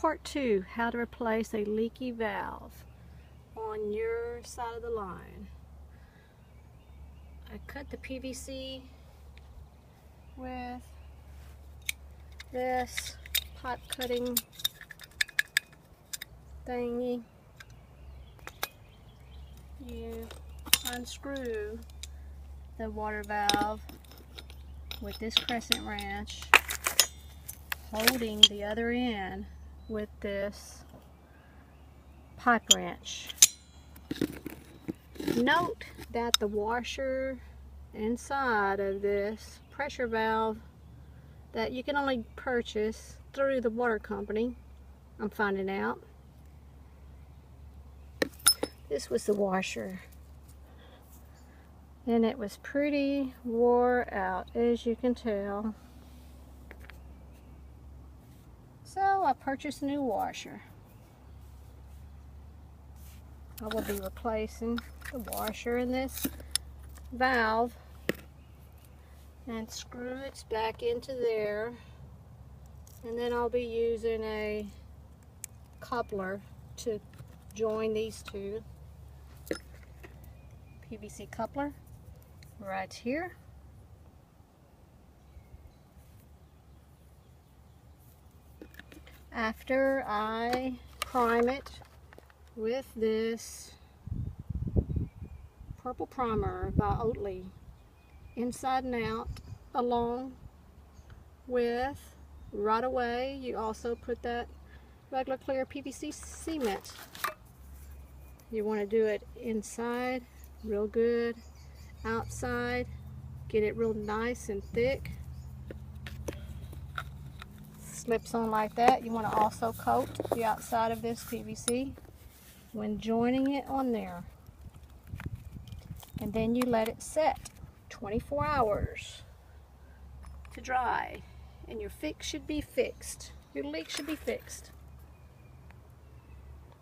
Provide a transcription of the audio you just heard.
Part 2, how to replace a leaky valve on your side of the line. I cut the PVC with this pot cutting thingy. You unscrew the water valve with this crescent wrench, holding the other end with this pipe wrench. Note that the washer inside of this pressure valve that you can only purchase through the water company, I'm finding out. This was the washer, and it was pretty wore out, as you can tell. So I purchased a new washer. I will be replacing the washer in this valve and screw it back into there, and then I'll be using a coupler to join these two. PVC coupler right here. After I prime it with this purple primer by Oatly, inside and out, along with, right away, you also put that regular clear PVC cement. You want to do it inside real good, outside get it real nice and thick. Slips on like that. You want to also coat the outside of this PVC when joining it on there, and then you let it set 24 hours to dry, and your fix should be fixed. Your leak should be fixed.